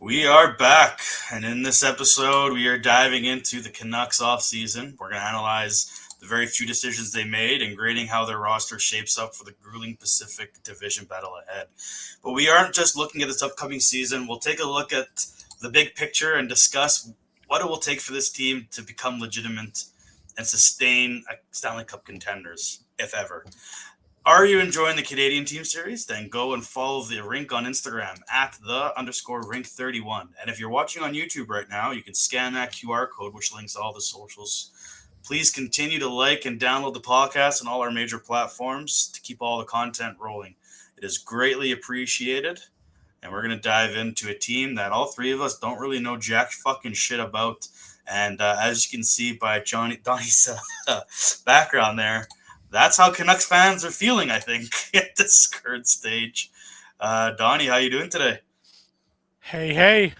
We are back, and in this episode, we are diving into the Canucks offseason. We're going to analyze the very few decisions they made and grading how their roster shapes up for the grueling Pacific Division battle ahead. But we aren't just looking at this upcoming season. We'll take a look at the big picture and discuss what it will take for this team to become legitimate and sustain Stanley Cup contenders, if ever. Are you enjoying the Canadian team series? Then go and follow the Rink on Instagram at @the_Rink31. And if you're watching on YouTube right now, you can scan that QR code, which links all the socials. Please continue to like and download the podcast on all our major platforms to keep all the content rolling. It is greatly appreciated. And we're going to dive into a team that all three of us don't really know jack fucking shit about. And as you can see by Donnie's background there, that's how Canucks fans are feeling, I think, at this current stage. Donnie, how you doing today? Hey.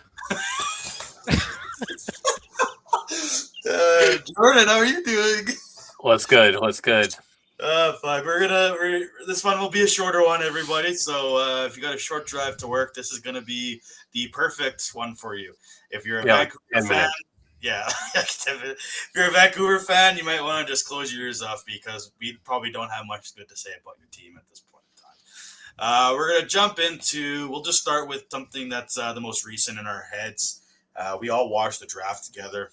Jordan, how are you doing? What's good? Fine. This one will be a shorter one, everybody. So if you got a short drive to work, this is going to be the perfect one for you. If you're a Vancouver fan, if you're a Vancouver fan, you might want to just close your ears off because we probably don't have much good to say about your team at this point in time. We're going to jump into, we'll just start with something that's the most recent in our heads. We all watched the draft together.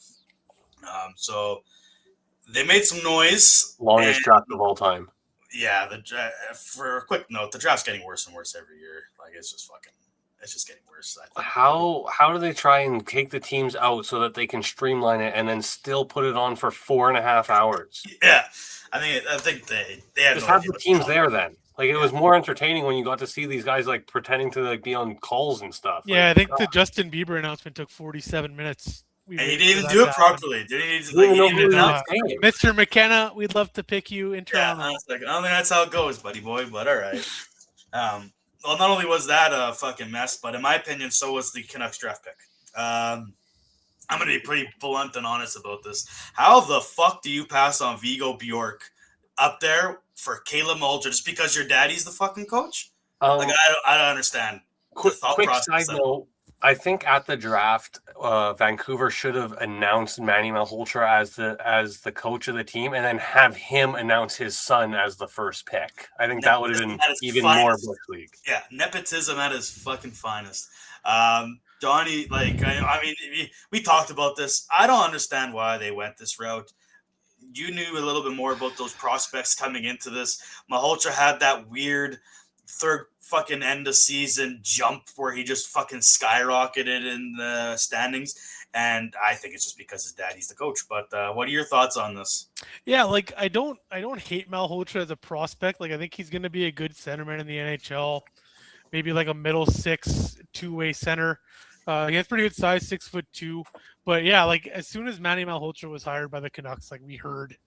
So they made some noise. Longest draft of all time. Yeah, for a quick note, the draft's getting worse and worse every year. Like, it's just getting worse. I think. How do they try and take the teams out so that they can streamline it and then still put it on for 4.5 hours? Yeah, I think they had just have the teams there then. Like, it was more entertaining when you got to see these guys like pretending to like be on calls and stuff. Yeah, I think the Justin Bieber announcement took 47 minutes. And he didn't even do it properly. Mr. McKenna, we'd love to pick you in Toronto. Yeah, I don't think that's how it goes, buddy boy, but all right. Well, not only was that a fucking mess, but in my opinion, so was the Canucks draft pick. I'm going to be pretty blunt and honest about this. How the fuck do you pass on Vigo Bjork up there for Caleb Mulder just because your daddy's the fucking coach? I don't understand. Quick side note. I think at the draft, Vancouver should have announced Manny Malhotra as the coach of the team and then have him announce his son as the first pick. I think that would have been even more Bush League. Yeah, nepotism at his fucking finest. Donnie, we talked about this. I don't understand why they went this route. You knew a little bit more about those prospects coming into this. Malhotra had that weird third fucking end of season jump where he just fucking skyrocketed in the standings, and I think it's just because his daddy's the coach. But what are your thoughts on this? Yeah, like I don't hate Malhotra as a prospect. Like, I think he's going to be a good centerman in the NHL, maybe like a middle six two-way center. He has pretty good size, 6'2". But yeah, like as soon as Manny Malhotra was hired by the Canucks, like we heard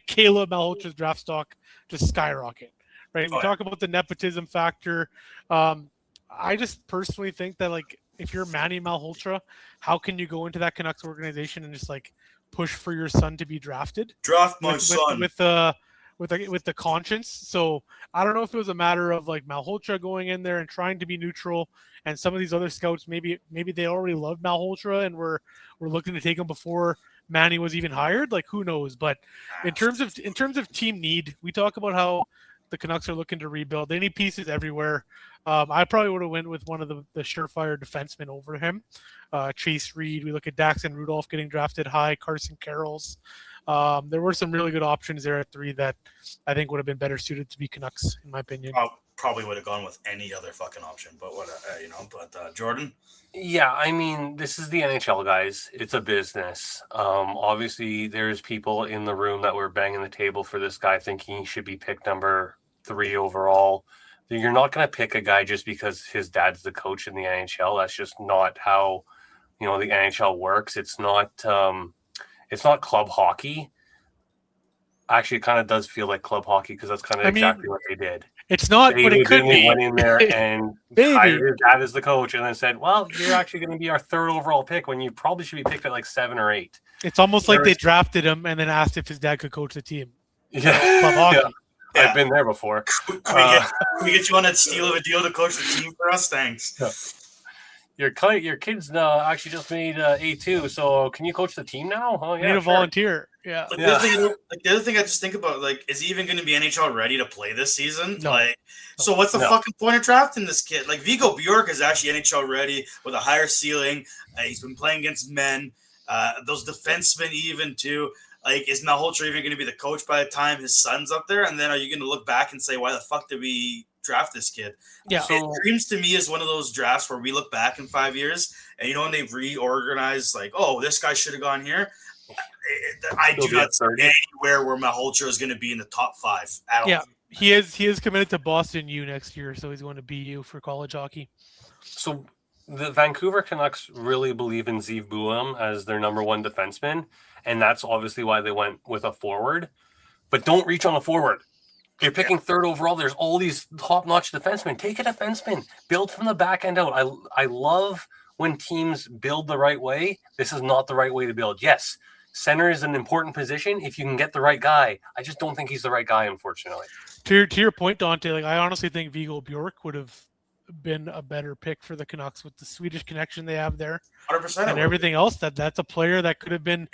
Caleb Malhotra's draft stock just skyrocket. Right, we talk about the nepotism factor. I just personally think that, like, if you're Manny Malhotra, how can you go into that Canucks organization and just like push for your son to be drafted? Draft my son with the conscience. So I don't know if it was a matter of like Malhotra going in there and trying to be neutral, and some of these other scouts maybe they already loved Malhotra and were looking to take him before Manny was even hired. Like, who knows? But in terms of team need, we talk about how the Canucks are looking to rebuild. They need pieces everywhere. I probably would have went with one of the surefire defensemen over him. Chase Reed. We look at Daxon Rudolph getting drafted high. Carson Carrolls. There were some really good options there at 3 that I think would have been better suited to be Canucks, in my opinion. Probably would have gone with any other fucking option, but what, Jordan? Yeah, I mean, this is the NHL, guys. It's a business. Obviously, there's people in the room that were banging the table for this guy thinking he should be picked number 3 overall. You're not going to pick a guy just because his dad's the coach in the NHL. That's just not how, the NHL works. It's not club hockey. Actually, it kind of does feel like club hockey because that's kind of exactly what they did. It's not, but it could be. Went in there and hired his dad as the coach and then said, well, you're actually going to be our 3rd overall pick when you probably should be picked at like 7 or 8. It's almost like they drafted him and then asked if his dad could coach the team. Yeah. I've been there before. Can we get you on that steal of a deal to coach the team for us? Thanks. Your kids actually just made A2, so can you coach the team now? Oh We yeah, need a sure. volunteer. Yeah. Like, Yeah. the other thing I just think about, like, is he even going to be NHL ready to play this season? No. Like, so what's the No. fucking point of drafting this kid? Like, Vigo Bjork is actually NHL ready with a higher ceiling. He's been playing against men, those defensemen even too. Like, is Malhotra even going to be the coach by the time his son's up there? And then are you going to look back and say, why the fuck did we draft this kid? Yeah. So It seems to me is one of those drafts where we look back in 5 years and, when they've reorganized, like, oh, this guy should have gone here. I do not see anywhere where Malhotra is going to be in the top 5 at all. Yeah. He is committed to Boston U next year, so he's going to BU for college hockey. So the Vancouver Canucks really believe in Zeev Buam as their number one defenseman, and that's obviously why they went with a forward. But don't reach on a forward. You're picking third overall. There's all these top-notch defensemen. Take a defenseman. Build from the back end out. I love when teams build the right way. This is not the right way to build. Yes, center is an important position if you can get the right guy. I just don't think he's the right guy, unfortunately. To your point, Dante, like I honestly think Vigo Bjork would have been a better pick for the Canucks with the Swedish connection they have there 100%. and everything else. That's a player that could have been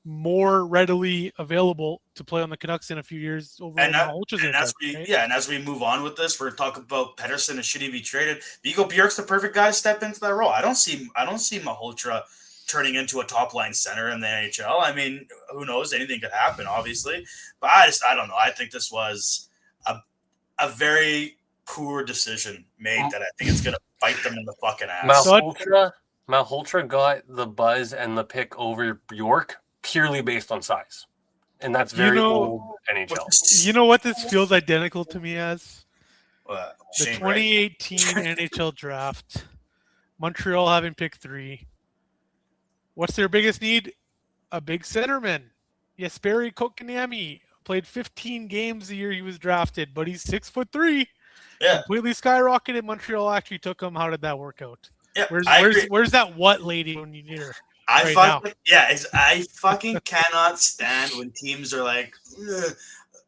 more readily available to play on the Canucks in a few years over as we move on with this, we're talking about Pettersson and should he be traded. Vigo Bjork's the perfect guy to step into that role. I don't see Malhotra turning into a top line center in the NHL. I mean, who knows? Anything could happen, obviously. But I don't know. I think this was a very poor decision made that I think it's going to bite them in the fucking ass. Malhotra got the buzz and the pick over Bjork purely based on size. And that's very old NHL. You know what this feels identical to me as? The 2018 NHL draft. Montreal having pick 3. What's their biggest need? A big centerman. Jesperi Kotkaniemi played 15 games the year he was drafted, but he's 6'3". Yeah. Completely skyrocketed. Montreal actually took him. How did that work out? Yeah, where's that what lady when you need her? I fucking cannot stand when teams are like,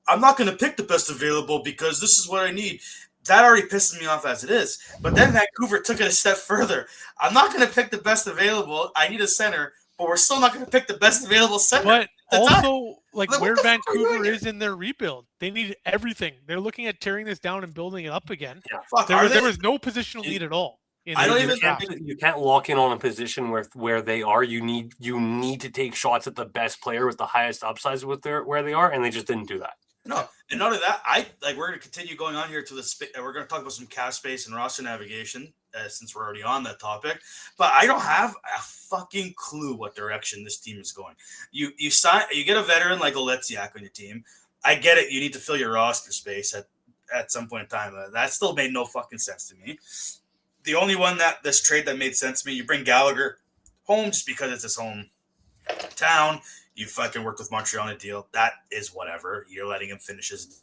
I'm not going to pick the best available because this is what I need. That already pisses me off as it is. But then Vancouver took it a step further. I'm not going to pick the best available. I need a center, but we're still not going to pick the best available center. But also, where Vancouver is in their rebuild, they need everything. They're looking at tearing this down and building it up again. Yeah, there was no positional need at all. You can't lock in on a position where they are. You need to take shots at the best player with the highest upsides where they are, and they just didn't do that. No, and not only that, we're going to continue going on here to we're going to talk about some cap space and roster navigation since we're already on that topic. But I don't have a fucking clue what direction this team is going. You get a veteran like Oleksiak on your team. I get it. You need to fill your roster space at some point in time. That still made no fucking sense to me. The only one this trade that made sense to me, you bring Gallagher home just because it's his home town. You fucking worked with Montreal on a deal. That is whatever. You're letting him finish his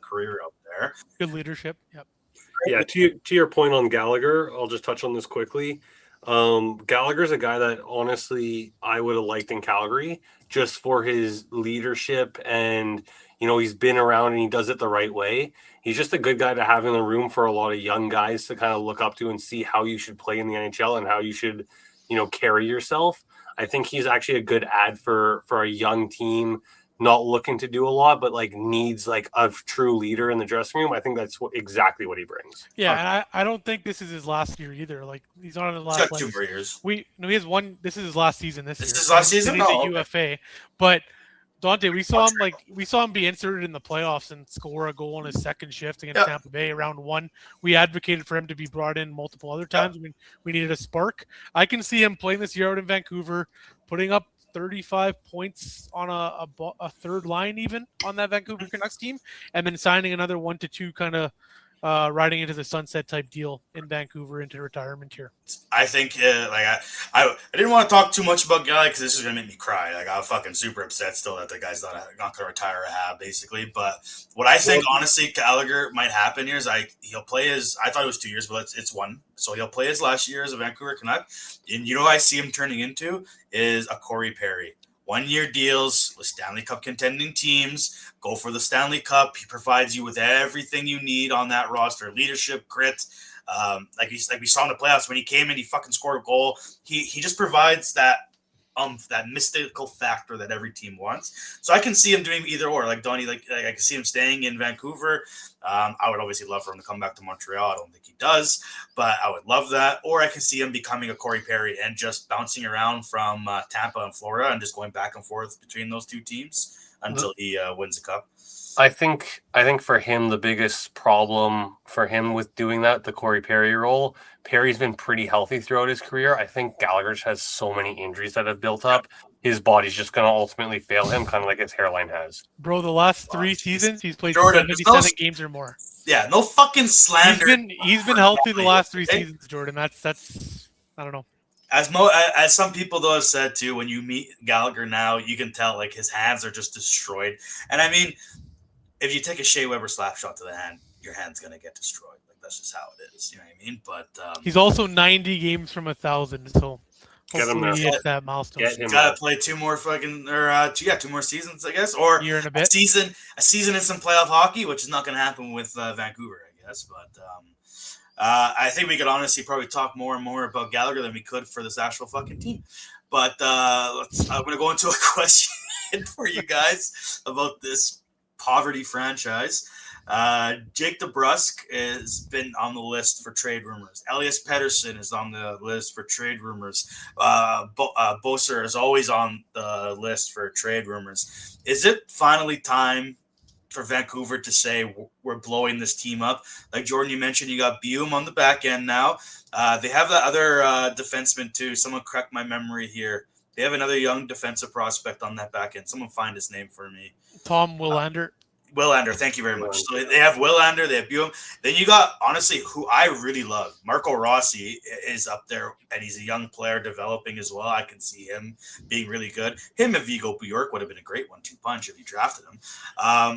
career up there. Good leadership. Yep. Yeah. To your point on Gallagher, I'll just touch on this quickly. Gallagher's a guy that honestly I would have liked in Calgary just for his leadership and he's been around and he does it the right way. He's just a good guy to have in the room for a lot of young guys to kind of look up to and see how you should play in the NHL and how you should, carry yourself. I think he's actually a good ad for a young team, not looking to do a lot, but needs a true leader in the dressing room. I think that's exactly what he brings. Yeah, and I don't think this is his last year either. He's not in the last. He's got 2 more years. He has one. This is his last season. This is his last season. He's a UFA, but Dante, we saw him be inserted in the playoffs and score a goal on his second shift against Tampa Bay round 1. We advocated for him to be brought in multiple other times. We needed a spark. I can see him playing this year out in Vancouver, putting up 35 points on a third line even on that Vancouver Canucks team, and then signing another 1 to 2 kind of riding into the sunset type deal in Vancouver into retirement here. I think I didn't want to talk too much about Gallagher because this is going to make me cry. I'm fucking super upset still that the guy's not going to retire basically. But what I think, honestly, Gallagher might happen here is he'll play his, I thought it was 2 years, but it's 1. So he'll play his last year as a Vancouver Canuck. And what I see him turning into is a Corey Perry. 1-year deals with Stanley Cup contending teams. Go for the Stanley Cup. He provides you with everything you need on that roster. Leadership, grit. Like we saw in the playoffs when he came in, he fucking scored a goal. He just provides that mystical factor that every team wants. So I can see him doing either or. Like Donnie, like I can see him staying in Vancouver. I would obviously love for him to come back to Montreal. I don't think he does, but I would love that. Or I can see him becoming a Corey Perry and just bouncing around from Tampa and Florida and just going back and forth between those two teams until he wins the cup. I think for him, the biggest problem for him with doing that, the Corey Perry role, Perry's been pretty healthy throughout his career. I think Gallagher's has so many injuries that have built up. His body's just going to ultimately fail him, kind of like his hairline has. Bro, the last 3 seasons, he's played Jordan, 77 games or more. Yeah, no fucking slander. He's been healthy the last 3 seasons, Jordan. That's I don't know. As some people though have said too, when you meet Gallagher now, you can tell like his hands are just destroyed. And I mean, if you take a Shea Weber slap shot to the hand, your hand's gonna get destroyed. Like that's just how it is. You know what I mean? But he's also 90 games from 1,000, so Get him hopefully he there. hits that milestone. Get him gotta play 2 more fucking or 2 more seasons, I guess, or Year and a a bit. season in some playoff hockey, which is not gonna happen with Vancouver, I guess. But I think we could honestly probably talk more and more about Gallagher than we could for this actual fucking team. But I'm gonna go into a question for you guys about this poverty franchise. Jake DeBrusk has been on the list for trade rumors. Elias Pettersson is on the list for trade rumors. Boser is always on the list for trade rumors. Is it finally time for Vancouver to say we're blowing this team up? Like Jordan, you mentioned, you got Buum on the back end now. They have that other defenseman too. Someone correct my memory here. They have another young defensive prospect on that back end. Someone find his name for me. Tom Willander. Willander, thank you very much. So they have Willander, they have Buum. Then you got, honestly, who I really love, Marco Rossi is up there, and he's a young player developing as well. I can see him being really good. Him and Vigo Bjork would have been a great 1-2 punch if you drafted him.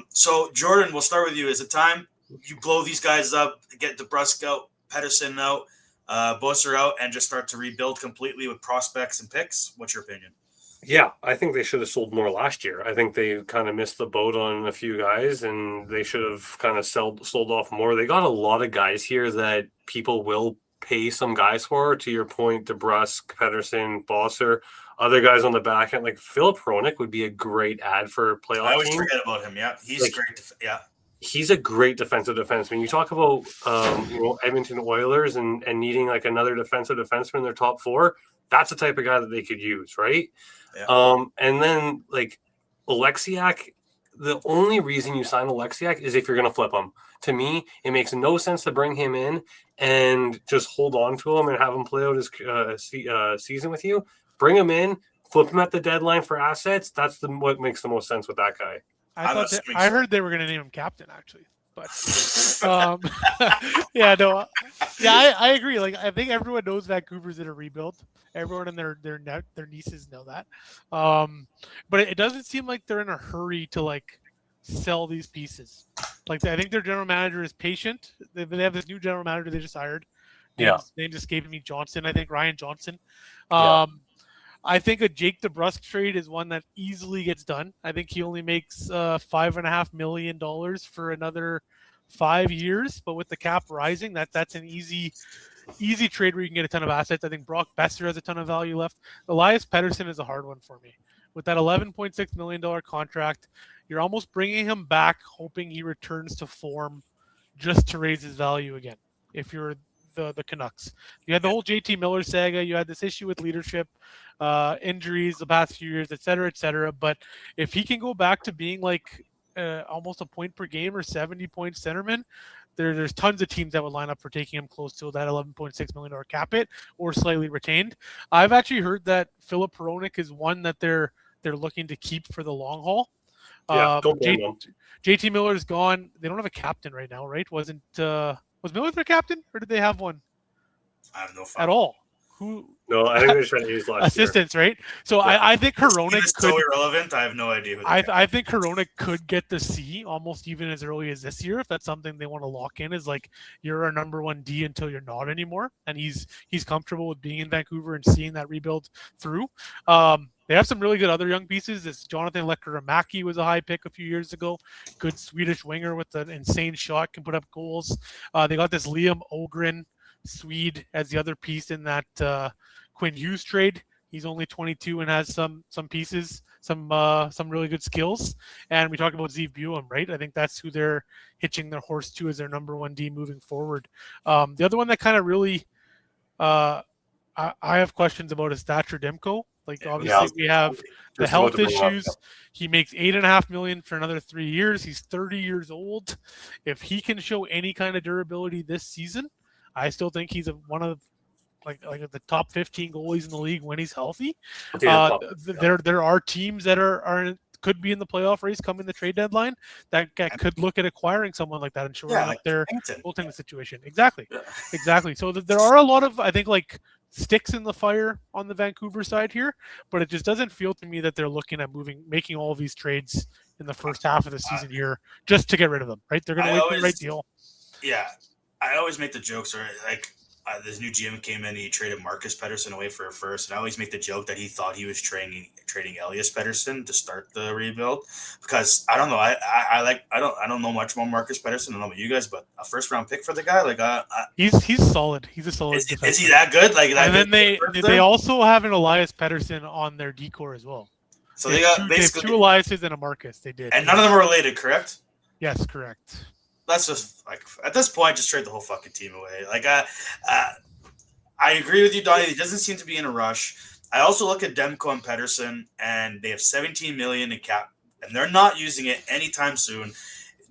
So, Jordan, we'll start with you. Is it time you blow these guys up, get DeBrusk out, Pettersson out, Boser out, and just start to rebuild completely with prospects and picks? What's your opinion? Yeah, I think they should have sold more last year. I think they kind of missed the boat on a few guys, and they should have kind of sold off more. They got a lot of guys here that people will pay some guys for. To your point, DeBrusk, Pettersson, Boser, other guys on the back end, like Philip Hronik would be a great ad for a playoff I always team. forget about him. Yeah, he's great. Yeah. He's a great defensive defenseman. You talk about Edmonton Oilers and needing like another defensive defenseman in their top 4. That's the type of guy that they could use, right? Yeah. And then like Alexiak, the only reason you sign Alexiak is if you're going to flip him. To me, it makes no sense to bring him in and just hold on to him and have him play out his season with you. Bring him in, flip him at the deadline for assets. That's what makes the most sense with that guy. I heard they were going to name him captain, actually. But I agree. Like, I think everyone knows Vancouver's in a rebuild. Everyone and their nieces know that. But it doesn't seem like they're in a hurry to like sell these pieces. Like, I think their general manager is patient. They have this new general manager they just hired. Name escaping me. Johnson, I think Ryan Johnson. I think a Jake DeBrusk trade is one that easily gets done. I think he only makes $5.5 million for another 5 years, but with the cap rising, that's an easy trade where you can get a ton of assets. I think Brock Besser has a ton of value left. Elias Pettersson is a hard one for me. With that $11.6 million contract, you're almost bringing him back, hoping he returns to form just to raise his value again. If you're the Canucks, you had the whole JT Miller saga. You had this issue with leadership, injuries the past few years, et cetera. But if he can go back to being like almost a point per game or 70-point centerman, there's tons of teams that would line up for taking him close to that $11.6 million cap hit or slightly retained. I've actually heard that Philip Hronik is one that they're looking to keep for the long haul. JT Miller's gone. They don't have a captain right now, right? Was Miller their captain, or did they have one? I have no at all. No, I think they just had his last assistants, right? So yeah. I think Hronik could. So irrelevant. I have no idea. I think Hronik could get the C almost even as early as this year if that's something they want to lock in. Is like you're our number 1 D until you're not anymore, and he's comfortable with being in Vancouver and seeing that rebuild through. They have some really good other young pieces. This Jonathan Lekkerimäki was a high pick a few years ago. Good Swedish winger with an insane shot, can put up goals. They got this Liam Ogren Swede as the other piece in that Quinn Hughes trade. He's only 22 and has some pieces, some really good skills. And we talked about Zeev Buem, right? I think that's who they're hitching their horse to as their number 1D moving forward. The other one that kind of really I have questions about is Thatcher Demko. Like obviously we have the health issues. He makes $8.5 million for another 3 years. He's 30 years old. If he can show any kind of durability this season, I still think he's one of like the top 15 goalies in the league when he's healthy. There are teams that could be in the playoff race coming the trade deadline that could look at acquiring someone like that and shoring up their goaltending situation. Exactly. So there are a lot of, I think, like sticks in the fire on the Vancouver side here, but it just doesn't feel to me that they're looking at making all of these trades in the first half of the season here just to get rid of them, right? They're going to wait for the right deal. Yeah. I always make the jokes, right? Like, this new GM came in, he traded Marcus Pettersson away for a first, and I always make the joke that he thought he was trading Elias Pettersson to start the rebuild, because I don't know, I don't know much about Marcus Pettersson. I don't know about you guys, but a first round pick for the guy, like he's solid. He's a solid. Is he that good? Like, and then they also have an Elias Pettersson on their decor as well. So they got basically 2 Eliases and a Marcus. They did, and none of them are related, correct? Yes, correct. That's just like, at this point, just trade the whole fucking team away. Like, I agree with you, Donnie. He doesn't seem to be in a rush. I also look at Demko and Pettersson, and they have $17 million in cap, and they're not using it anytime soon.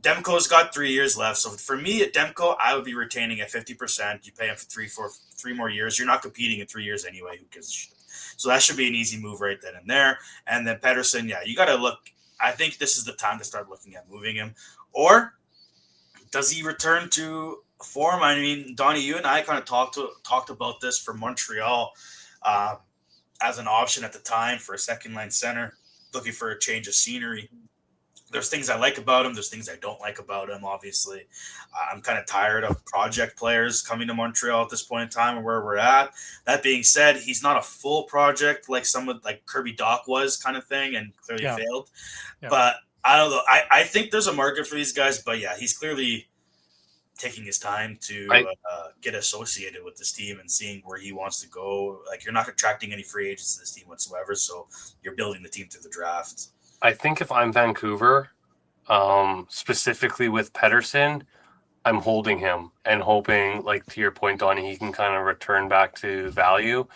Demko's got 3 years left, so for me at Demko, I would be retaining at 50%. You pay him for three more years. You're not competing in 3 years anyway. Who gives a shit? So that should be an easy move right then and there. And then Pettersson, yeah, you got to look. I think this is the time to start looking at moving him, or does he return to form? I mean, Donnie, you and I kind of talked about this for Montreal as an option at the time for a second-line center, looking for a change of scenery. There's things I like about him. There's things I don't like about him, obviously. I'm kind of tired of project players coming to Montreal at this point in time and where we're at. That being said, he's not a full project like someone like Kirby Dach was, kind of thing, and clearly failed. Yeah. But I don't know. I think there's a market for these guys, but yeah, he's clearly taking his time to get associated with this team and seeing where he wants to go. Like, you're not attracting any free agents to this team whatsoever, so you're building the team through the draft. I think if I'm Vancouver, specifically with Pettersson, I'm holding him and hoping, like to your point, Donnie, he can kind of return back to value.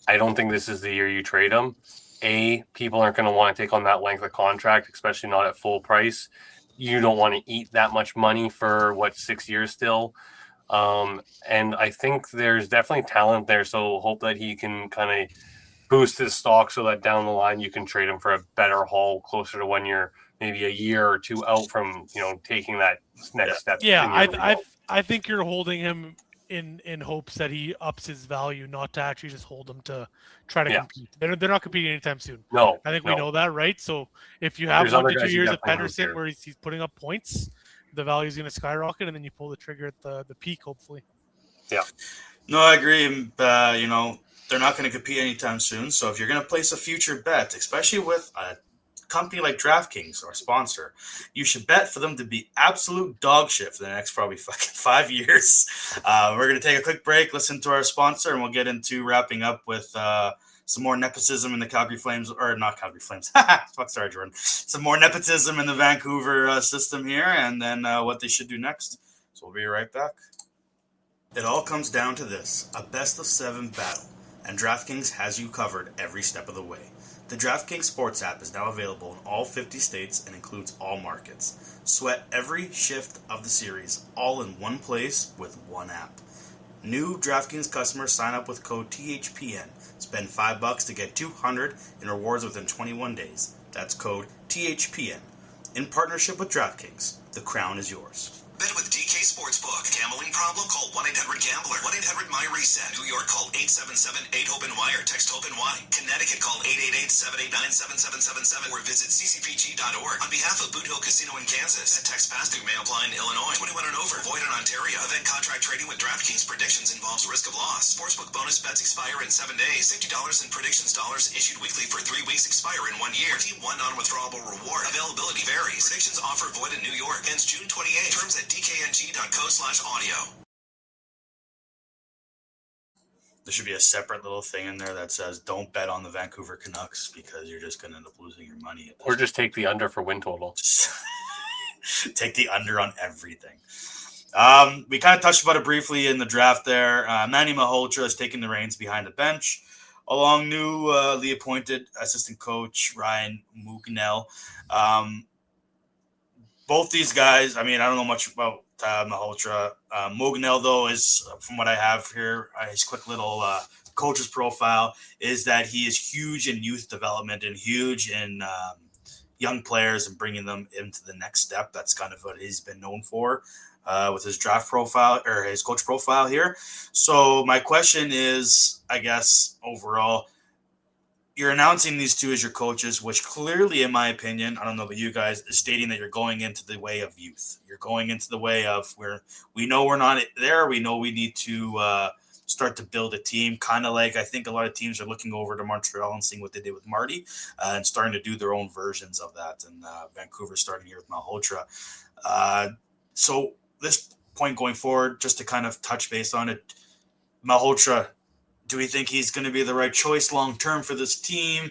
I don't think this is the year you trade him. People aren't going to want to take on that length of contract, especially not at full price. You don't want to eat that much money for 6 years still. And I think there's definitely talent there. So hope that he can kind of boost his stock so that down the line you can trade him for a better haul closer to when you're maybe a year or two out from, taking that next step. Yeah, I think you're holding him in hopes that he ups his value, not to actually just hold him to try to compete. They're not competing anytime soon. No, I think we know that, right? So if you have 1 to 2 years of Pettersson where he's putting up points, the value is going to skyrocket, and then you pull the trigger at the peak, hopefully. Yeah. No, I agree. They're not going to compete anytime soon. So if you're going to place a future bet, especially with a company like DraftKings, our sponsor, you should bet for them to be absolute dog shit for the next probably fucking 5 years. We're going to take a quick break, listen to our sponsor, and we'll get into wrapping up with some more nepotism in the Calgary Flames, or not Calgary Flames. Fuck, sorry, Jordan. Some more nepotism in the Vancouver system here, and then what they should do next. So we'll be right back. It all comes down to this, a best-of-7 battle, and DraftKings has you covered every step of the way. The DraftKings Sports app is now available in all 50 states and includes all markets. Sweat every shift of the series, all in one place with one app. New DraftKings customers sign up with code THPN. Spend $5 to get $200 in rewards within 21 days. That's code THPN. In partnership with DraftKings, the crown is yours. Bet with DK Sportsbook. Gambling problem? Call 1-800-GAMBLER. 1-800-MY-RESET. New York, call 877-8-HOPE-NY or text HOPE-NY. Connecticut, call 888-789-7777 or visit ccpg.org. On behalf of Boot Hill Casino in Kansas, that text pass through may apply in Illinois. 21 and over. Void in Ontario. Event contract trading with DraftKings. Predictions involves risk of loss. Sportsbook bonus bets expire in 7 days. $50 in predictions dollars issued weekly for 3 weeks, expire in 1 year. Team 1 non-withdrawable reward. Availability varies. Predictions offer void in New York. Ends June 28. Terms at dkng.co/audio. There should be a separate little thing in there that says, "Don't bet on the Vancouver Canucks because you're just going to end up losing your money." Or just take the under for win total. Take the under on everything. We kind of touched about it briefly in the draft there. Manny Malhotra is taking the reins behind the bench, along newly appointed assistant coach Ryan Mugnell. Both these guys, I don't know much about Malhotra. Mugnell, though, is, from what I have here, his quick little coach's profile is that he is huge in youth development and huge in young players and bringing them into the next step. That's kind of what he's been known for with his draft profile or his coach profile here. So my question is, I guess, overall, you're announcing these two as your coaches, which clearly, in my opinion, I don't know about you guys, is stating that you're going into the way of youth. You're going into the way of where we know we're not there. We know we need to start to build a team, kind of like I think a lot of teams are looking over to Montreal and seeing what they did with Marty and starting to do their own versions of that. And Vancouver starting here with Malhotra. So this point going forward, just to kind of touch base on it, Malhotra, do we think he's going to be the right choice long-term for this team?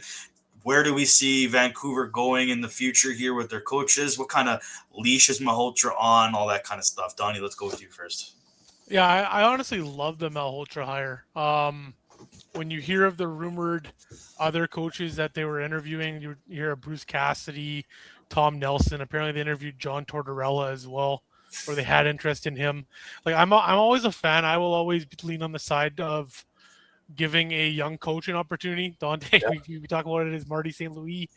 Where do we see Vancouver going in the future here with their coaches? What kind of leash is Malhotra on? All that kind of stuff. Donnie, let's go with you first. Yeah, I honestly love the Malhotra hire. When you hear of the rumored other coaches that they were interviewing, you hear of Bruce Cassidy, Tom Nelson. Apparently, they interviewed John Tortorella as well, or they had interest in him. Like I'm always a fan. I will always lean on the side of giving a young coach an opportunity. Dante, Yeah. we talk about it as Marty St. Louis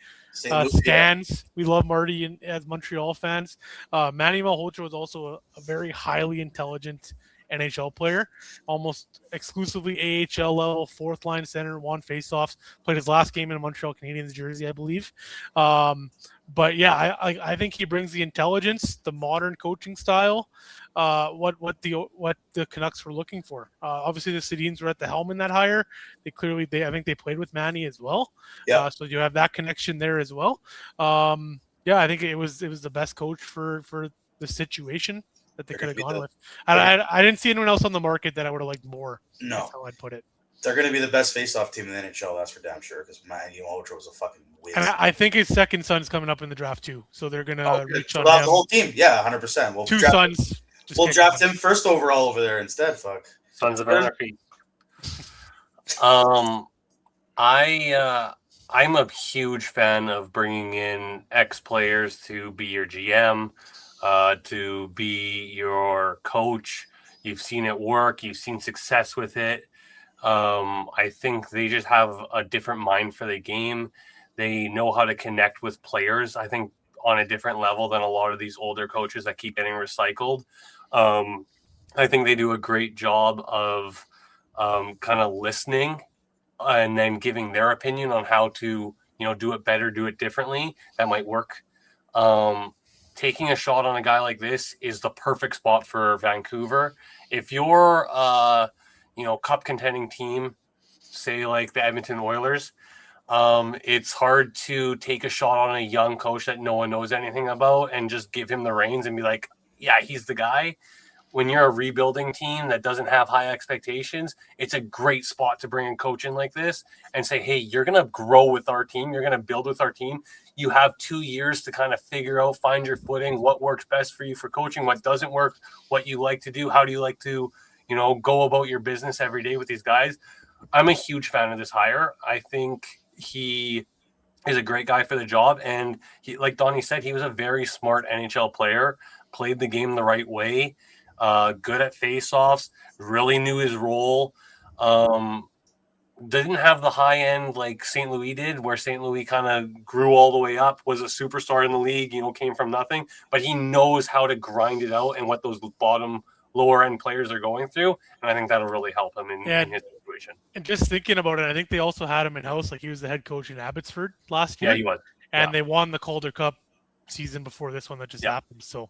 Louis, stands. Yeah. We love Marty as Montreal fans. Manny Malhotra was also a very highly intelligent NHL player, almost exclusively AHL level, fourth line center, won faceoffs, played his last game in a Montreal Canadiens jersey, I believe. But yeah, I think he brings the intelligence, the modern coaching style, what the Canucks were looking for. Obviously, the Sedins were at the helm in that hire. I think they played with Manny as well. Yeah. So you have that connection there as well. Yeah, I think it was the best coach for the situation that they could have gone with. I didn't see anyone else on the market that I would have liked more. No. That's how I'd put it. They're going to be the best face-off team in the NHL, that's for damn sure, because Manny Malhotra was a fucking whiz. And I think his second son's coming up in the draft too, so they're going to reach on the him. whole team, yeah, 100%. Two sons. We'll draft him first overall over there instead, fuck. Sons of Anarchy. I'm a huge fan of bringing in ex-players to be your GM, to be your coach. You've seen it work. You've seen success with it. I think they just have a different mind for the game. They know how to connect with players, I think, on a different level than a lot of these older coaches that keep getting recycled. I think they do a great job of kind of listening and then giving their opinion on how to, do it better, do it differently. That might work. Taking a shot on a guy like this is the perfect spot for Vancouver. If you're cup contending team, say like the Edmonton Oilers, it's hard to take a shot on a young coach that no one knows anything about and just give him the reins and be like, yeah, he's the guy. When you're a rebuilding team that doesn't have high expectations, it's a great spot to bring a coach in like this and say, hey, you're going to grow with our team. You're going to build with our team. You have 2 years to kind of figure out, find your footing, what works best for you for coaching, what doesn't work, what you like to do, how do you like to, go about your business every day with these guys. I'm a huge fan of this hire. I think he is a great guy for the job. And he, like Donnie said, he was a very smart NHL player, played the game the right way. Good at face-offs, really knew his role. Didn't have the high end like St. Louis did, where St. Louis kind of grew all the way up, was a superstar in the league, came from nothing. But he knows how to grind it out and what those lower end players are going through. And I think that'll really help him in his situation. And just thinking about it, I think they also had him in house. Like he was the head coach in Abbotsford last year. Yeah, he was. And they won the Calder Cup season before this one that just happened. So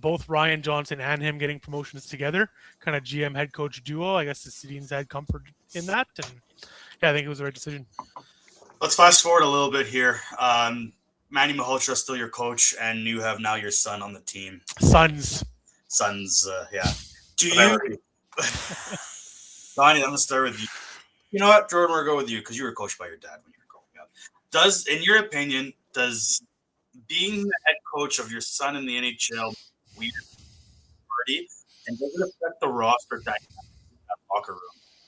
both Ryan Johnson and him getting promotions together, kind of GM head coach duo. I guess the Sedins had comfort in that. And yeah, I think it was the right decision. Let's fast forward a little bit here. Manny Malhotra is still your coach, and you have now your son on the team. Sons, yeah. Do you Donnie, I'm gonna start with you. You know what, Jordan? We'll go with you because you were coached by your dad when you were growing up. In your opinion, does being the head coach of your son in the NHL weird party, and does it affect the roster dynamic in that locker room?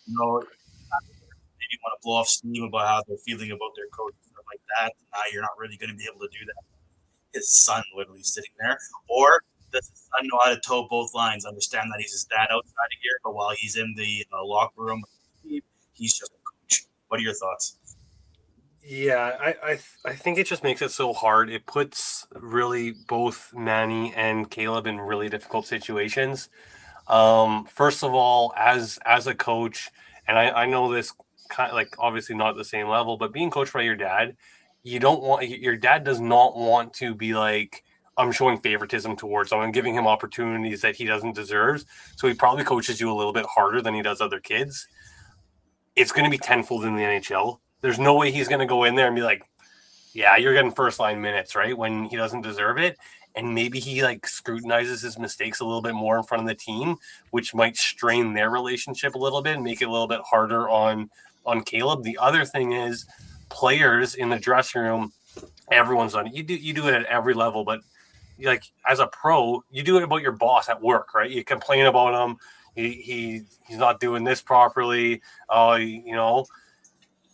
You know, maybe want to blow off steam about how they're feeling about their coach and stuff like that. Now you're not really going to be able to do that. His son literally sitting there, or does his son know how to toe both lines? Understand that he's his dad outside of here, but while he's in the locker room, he's just a coach. What are your thoughts? Yeah, I think it just makes it so hard. It puts really both Manny and Caleb in really difficult situations. First of all, as a coach, and I know this kind of like obviously not at the same level, but being coached by your dad, you don't want your dad does not want to be like I'm showing favoritism towards someone, giving him opportunities that he doesn't deserve. So he probably coaches you a little bit harder than he does other kids. It's going to be tenfold in the NHL. There's no way he's going to go in there and be like, yeah, you're getting first line minutes, right? When he doesn't deserve it. And maybe he like scrutinizes his mistakes a little bit more in front of the team, which might strain their relationship a little bit and make it a little bit harder on Caleb. The other thing is players in the dressing room, everyone's done it. You do it at every level, but like as a pro, you do it about your boss at work, right? You complain about him. He's not doing this properly. You know,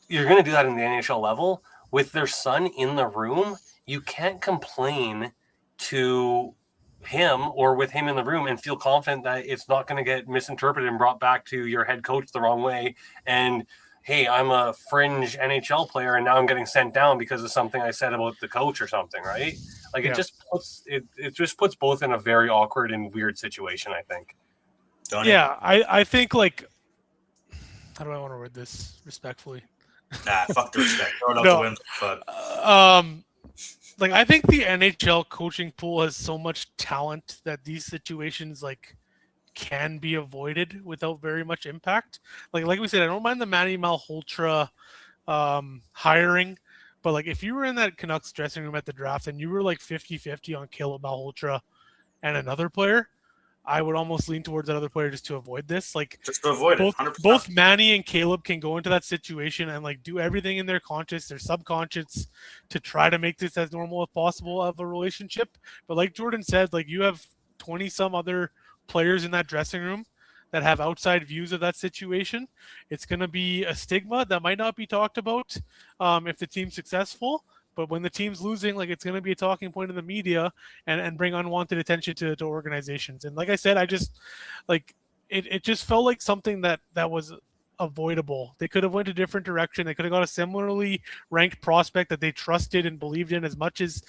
you're going to do that in the NHL level with their son in the room. You can't complain to him or with him in the room and feel confident that it's not going to get misinterpreted and brought back to your head coach the wrong way. And hey, I'm a fringe NHL player and now I'm getting sent down because of something I said about the coach or something, right? Like it just puts both in a very awkward and weird situation, I think. Yeah, I think like, how do I want to word this respectfully? Nah, fuck the respect. Throw it out the window. Fuck. Like I think the NHL coaching pool has so much talent that these situations like can be avoided without very much impact. Like we said, I don't mind the Manny Malhotra hiring, but like if you were in that Canucks dressing room at the draft and you were like 50-50 on Caleb Malhotra and another player, I would almost lean towards that other player just to avoid this. Like just to avoid it. 100%. Both Manny and Caleb can go into that situation and like do everything in their conscious, their subconscious, to try to make this as normal as possible of a relationship. But like Jordan said, like you have 20 some other players in that dressing room that have outside views of that situation. It's going to be a stigma that might not be talked about if the team's successful. But when the team's losing, like it's going to be a talking point in the media and bring unwanted attention to organizations. And like I said, I just like it just felt like something that was avoidable. They could have went a different direction. They could have got a similarly ranked prospect that they trusted and believed in as much as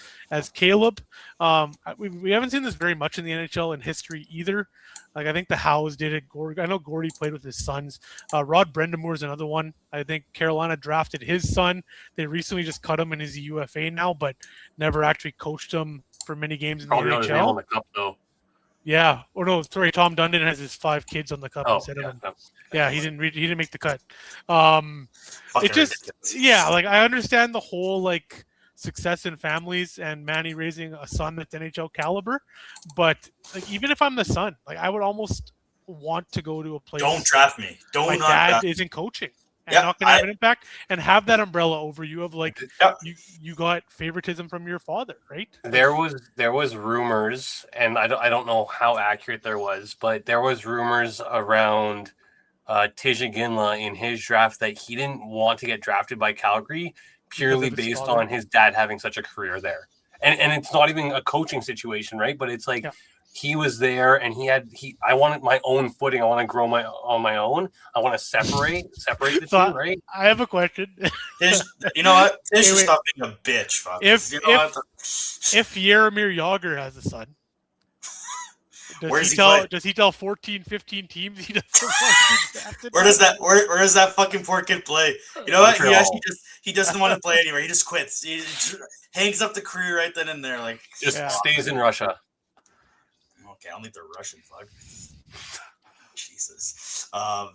Caleb. We haven't seen this very much in the NHL in history either. Like I think the Howes did it. I know Gordy played with his sons. Rod Brendamore is another one. I think Carolina drafted his son. They recently just cut him and he's a UFA now, but never actually coached him for many games in the NHL. His name on the cup though. Yeah. Or no, sorry. Tom Dundon has his 5 kids on the cup instead of him. No. Yeah, he didn't make the cut. It just like I understand the whole like success in families and Manny raising a son that's NHL caliber, but like even if I'm the son, like I would almost want to go to a place. Don't draft me. My dad isn't coaching and not going to have an impact and have that umbrella over you of like you got favoritism from your father, right? There was rumors, and I don't know how accurate there was, but there was rumors around Tijay Ginla in his draft that he didn't want to get drafted by Calgary purely based on his dad having such a career there. And it's not even a coaching situation, right? But it's like he was there and I wanted my own footing. I want to grow on my own. I want to separate the two, right? I have a question. You know what? Tish should stop being a bitch. Fuck. If Jaromir Jagr has a son, does he tell 14, 15 teams he doesn't want to be drafted? Where does that fucking poor kid play? You know what? He doesn't want to play anywhere. He just quits. He hangs up the career right then and there. Like stays in Russia. Okay, I don't think they're Russian. Fuck. Jesus. I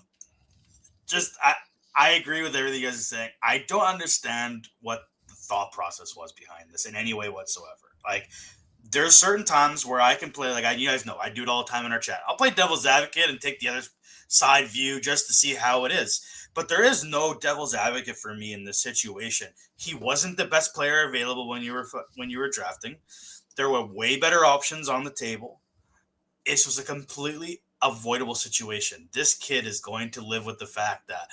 agree with everything you guys are saying. I don't understand what the thought process was behind this in any way whatsoever. Like, there's certain times where I can play, like you guys know, I do it all the time in our chat. I'll play devil's advocate and take the other side view just to see how it is. But there is no devil's advocate for me in this situation. He wasn't the best player available when you were drafting. There were way better options on the table. This was a completely avoidable situation. This kid is going to live with the fact that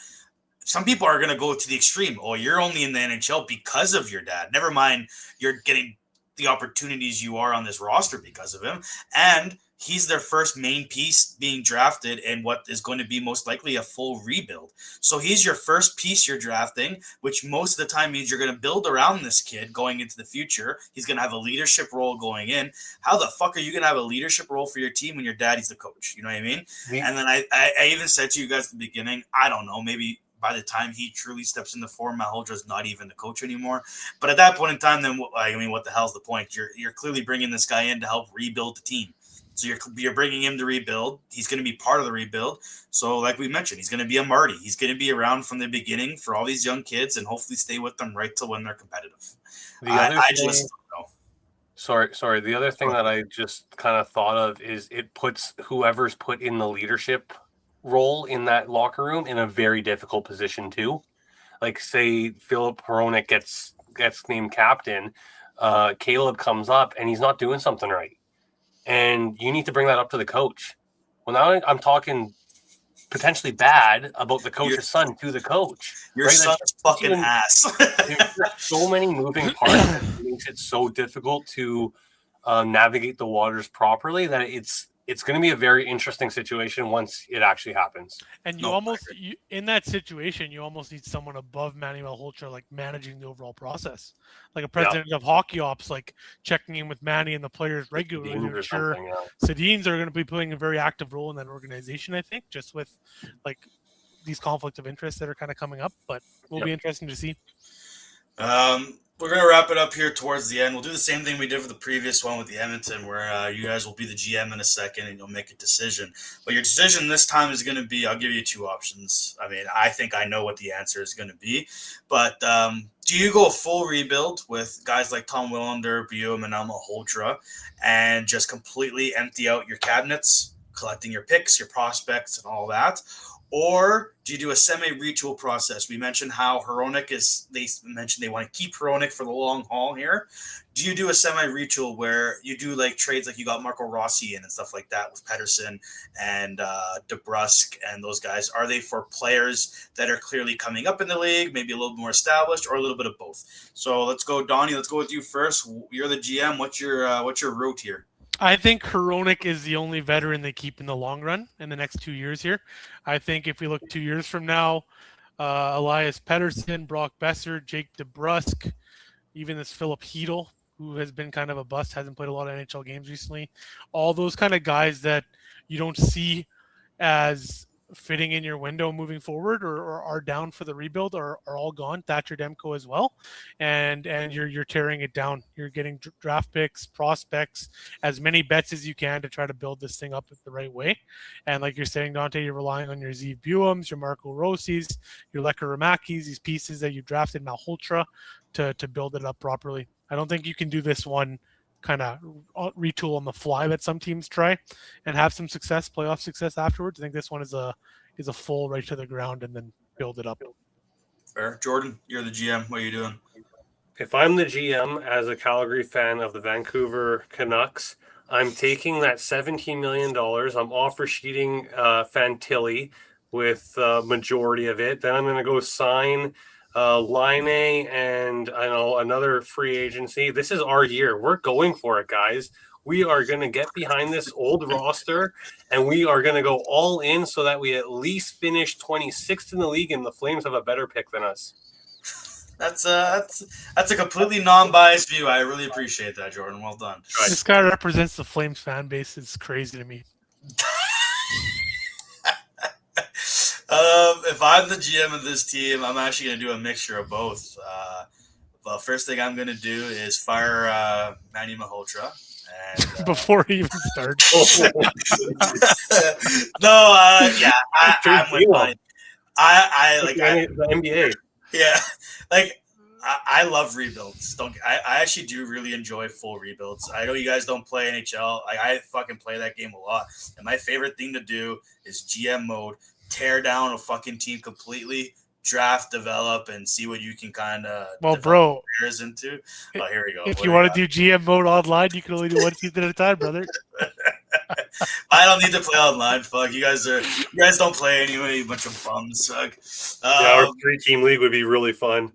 some people are going to go to the extreme. Oh, you're only in the NHL because of your dad. Never mind, you're getting the opportunities you are on this roster because of him. And he's their first main piece being drafted in what is going to be most likely a full rebuild. So he's your first piece you're drafting, which most of the time means you're going to build around this kid going into the future. He's going to have a leadership role going in. How the fuck are you going to have a leadership role for your team when your daddy's the coach? You know what I mean? And then I even said to you guys at the beginning, I don't know, maybe by the time he truly steps into form, Malhotra's not even the coach anymore. But at that point in time, then I mean, what the hell's the point? You're clearly bringing this guy in to help rebuild the team. So you're bringing him to rebuild. He's going to be part of the rebuild. So like we mentioned, he's going to be a Marty. He's going to be around from the beginning for all these young kids and hopefully stay with them right till when they're competitive. I just don't know. Sorry. The other thing that I just kind of thought of is it puts whoever's put in the leadership role in that locker room in a very difficult position too. Like say Philip Hronek gets named captain, Caleb comes up and he's not doing something right. And you need to bring that up to the coach. Well, now I'm talking potentially bad about the coach's son to the coach. Your son's fucking ass. There's so many moving parts that makes it so difficult to navigate the waters properly that it's going to be a very interesting situation once it actually happens. And in that situation, you almost need someone above Manny Malhotra, like managing the overall process, like a president of hockey ops, like checking in with Manny and the players regularly. I'm sure Sedins are going to be playing a very active role in that organization, I think, just with like these conflicts of interest that are kind of coming up, but will be interesting to see. We're going to wrap it up here towards the end. We'll do the same thing we did for the previous one with the Edmonton, where you guys will be the GM in a second and you'll make a decision. But your decision this time is going to be, I'll give you two options. I mean, I think I know what the answer is going to be. But do you go full rebuild with guys like Tom Willander, Bio, and Malhotra and just completely empty out your cabinets, collecting your picks, your prospects, and all that? Or do you do a semi-retool process? We mentioned how Hronek they mentioned they want to keep Hronek for the long haul here. Do you do a semi-retool where you do like trades like you got Marco Rossi in and stuff like that with Pettersson and DeBrusk and those guys? Are they for players that are clearly coming up in the league, maybe a little more established, or a little bit of both? So let's go, Donnie. Let's go with you first. You're the GM. What's your route here? I think Hronek is the only veteran they keep in the long run in the next 2 years here. I think if we look 2 years from now, Elias Pettersson, Brock Besser, Jake DeBrusk, even this Philip Hedl, who has been kind of a bust, hasn't played a lot of NHL games recently. All those kind of guys that you don't see as fitting in your window moving forward or are down for the rebuild are all gone. Thatcher Demko as well. And you're tearing it down. You're getting draft picks, prospects, as many bets as you can to try to build this thing up the right way. And like you're saying, Dante, you're relying on your Zeev Buhams, your Marco Rossi's, your Lekka Ramakis, these pieces that you drafted Malhotra to build it up properly. I don't think you can do this one kind of retool on the fly that some teams try and have some success, playoff success afterwards. I think this one is a full right to the ground and then build it up. Fair. Jordan, you're the GM. What are you doing? If I'm the GM as a Calgary fan of the Vancouver Canucks, I'm taking that $17 million. I'm offer sheeting Fantilli with majority of it. Then I'm going to go sign Line and I know another free agency. This is our year. We're going for it, guys. We are going to get behind this old roster, and we are going to go all in so that we at least finish 26th in the league, and the Flames have a better pick than us. That's a completely non-biased view. I really appreciate that, Jordan. Well done. This guy represents the Flames fan base. It's crazy to me. If I'm the GM of this team, I'm actually going to do a mixture of both. Well, first thing I'm going to do is fire Manny Malhotra. And, before he even starts. I'm with mine. I like the NBA. Yeah, like I love rebuilds. I actually do really enjoy full rebuilds. I know you guys don't play NHL. I fucking play that game a lot. And my favorite thing to do is GM mode, tear down a fucking team completely, draft, develop, and see what you can kind of bro, players into. Oh, here we go. If you want to do GM mode online, you can only do one season at a time, brother. I don't need to play online. Fuck, you guys don't play anyway. You bunch of bums. Fuck. Our 3-team league would be really fun.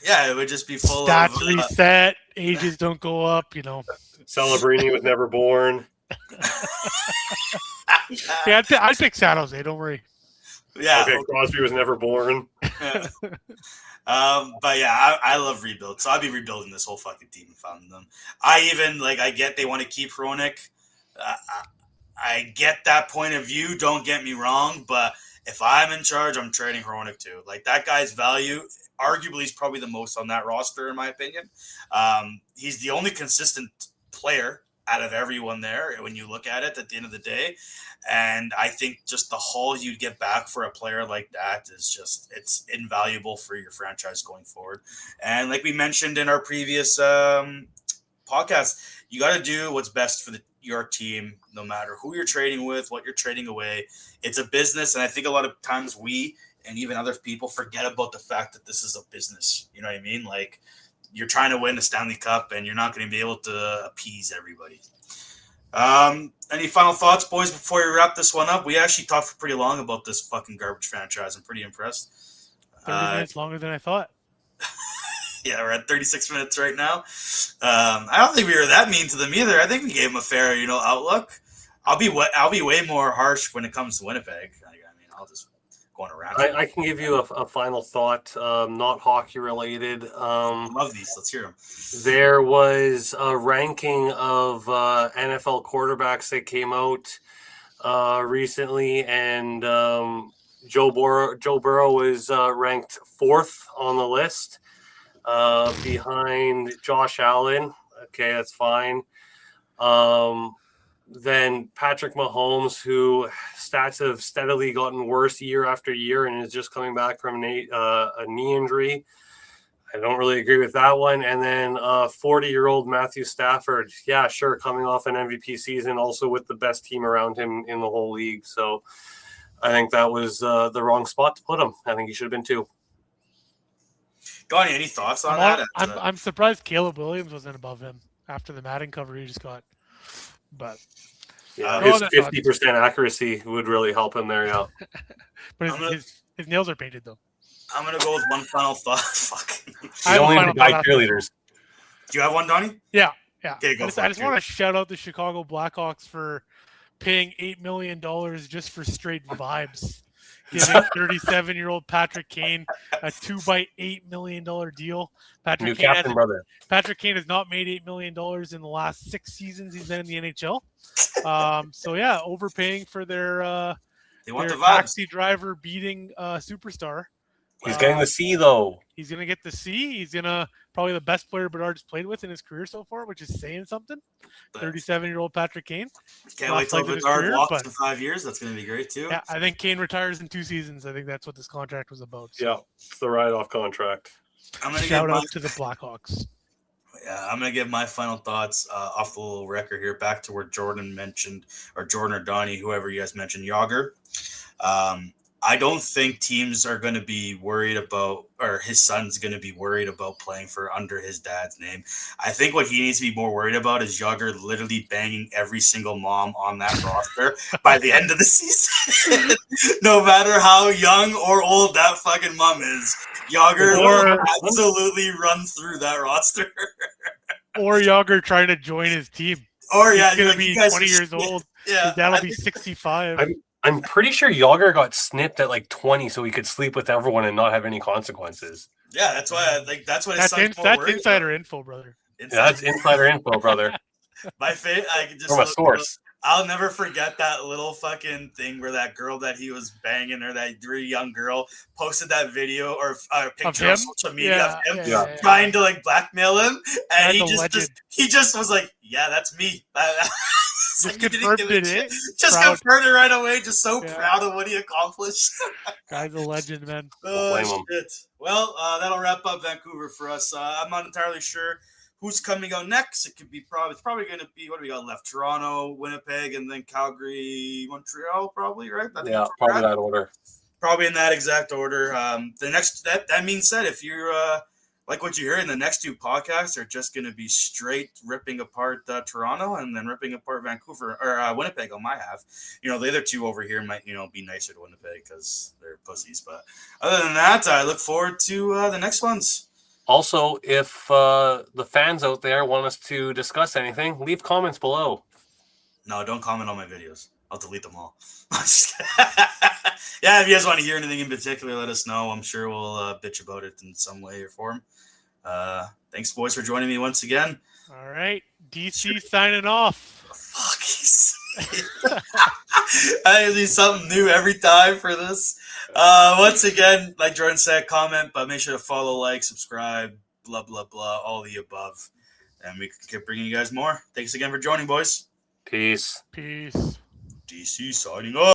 Yeah, it would just be full Stats of reset, ages don't go up. Celebrini was never born. Yeah, I'd pick San Jose. Don't worry. Yeah. Okay, Crosby was never born. Yeah. But yeah, I love rebuild. So I'll be rebuilding this whole fucking team if I'm them. I get they want to keep Hronek. I get that point of view. Don't get me wrong, but if I'm in charge, I'm trading Hronek too. Like, that guy's value, arguably, is probably the most on that roster, in my opinion. He's the only consistent player out of everyone there when you look at it at the end of the day. And I think just the haul you'd get back for a player like that is just, it's invaluable for your franchise going forward. And like we mentioned in our previous podcast, you got to do what's best for your team, no matter who you're trading with, what you're trading away. It's a business. And I think a lot of times we and even other people forget about the fact that this is a business. You know what I mean? Like, you're trying to win a Stanley Cup and you're not going to be able to appease everybody. Any final thoughts, boys, before we wrap this one up? We actually talked for pretty long about this fucking garbage franchise. I'm pretty impressed. 30 minutes longer than I thought. Yeah, we're at 36 minutes right now. I don't think we were that mean to them either. I think we gave them a fair, outlook. I'll be way more harsh when it comes to Winnipeg. I'll just go on around. I can give you a final thought, not hockey related. I love these. Let's hear them. There was a ranking of NFL quarterbacks that came out recently, and Joe Burrow was ranked 4th on the list, behind Josh Allen. Okay, that's fine. Then Patrick Mahomes, who stats have steadily gotten worse year after year and is just coming back from a knee injury. I don't really agree with that one. And then 40-year-old Matthew Stafford, yeah, sure, coming off an MVP season, also with the best team around him in the whole league. So I think that was the wrong spot to put him. I think he should have been 2. Donnie, any thoughts on that? I'm surprised Caleb Williams wasn't above him after the Madden cover he just got. But yeah, his 50% accuracy would really help him there. Yeah, but his nails are painted though. I'm gonna go with one final thought. Fuck. I only have guy cheerleaders. Do you have one, Donnie? Yeah. Okay, go I just want to shout out the Chicago Blackhawks for paying $8 million just for straight vibes. Giving 37-year-old Patrick Kane a $2x8 million deal. Patrick Kane has not made $8 million in the last 6 seasons he's been in the NHL. So yeah, overpaying for their taxi driver beating superstar. He's getting the C though. He's gonna get the C. He's gonna probably the best player Bedard's played with in his career so far, which is saying something. 37-year-old Patrick Kane. Can't wait till Bedard walks in 5 years. That's gonna be great too. Yeah, I think Kane retires in 2 seasons. I think that's what this contract was about. So. Yeah, it's the ride-off contract. Shout out to the Blackhawks. Yeah, I'm gonna give my final thoughts off the little record here, back to where Jordan mentioned, or Jordan or Donnie, whoever you guys mentioned, Yager. I don't think teams are going to be worried about, or his son's going to be worried about playing for under his dad's name. I think what he needs to be more worried about is Yager literally banging every single mom on that roster by the end of the season. No matter how young or old that fucking mom is, Yager will absolutely run through that roster. Or Yager trying to join his team. Or yeah, he's going to be 20 years old. Yeah, his dad will be 65. I'm pretty sure Yager got snipped at like 20 so he could sleep with everyone and not have any consequences. Yeah, that's why that's what that's insider info, brother. That's insider info, brother. My favorite, from a source. I'll never forget that little fucking thing where that girl that he was banging, or that really young girl, posted that video or picture on social media of him trying to like blackmail him, and he just was like, "Yeah, that's me." Just confirmed it. Just Proud. confirmed it right away. Just so Yeah. proud of what he accomplished. Guy's a legend, man. blame him. Shit. Well, that'll wrap up Vancouver for us. I'm not entirely sure who's coming out next. It could be it's probably going to be, what do we got left? Toronto, Winnipeg, and then Calgary, Montreal, probably, right? I think Yeah, probably that order. Probably in that exact order. The next that being said, if you're like what you hear in the next two podcasts are just going to be straight ripping apart Toronto and then ripping apart Vancouver or Winnipeg on my half. The other two over here might be nicer to Winnipeg because they're pussies. But other than that, I look forward to the next ones. Also, if the fans out there want us to discuss anything, leave comments below. No, don't comment on my videos. I'll delete them all. Yeah, if you guys want to hear anything in particular, let us know. I'm sure we'll bitch about it in some way or form. Thanks, boys, for joining me once again. All right. DC signing off. Fuck. I do something new every time for this. Once again, like Jordan said, comment, but make sure to follow, like, subscribe, blah, blah, blah, all the above. And we can keep bringing you guys more. Thanks again for joining, boys. Peace. Peace. DC signing off.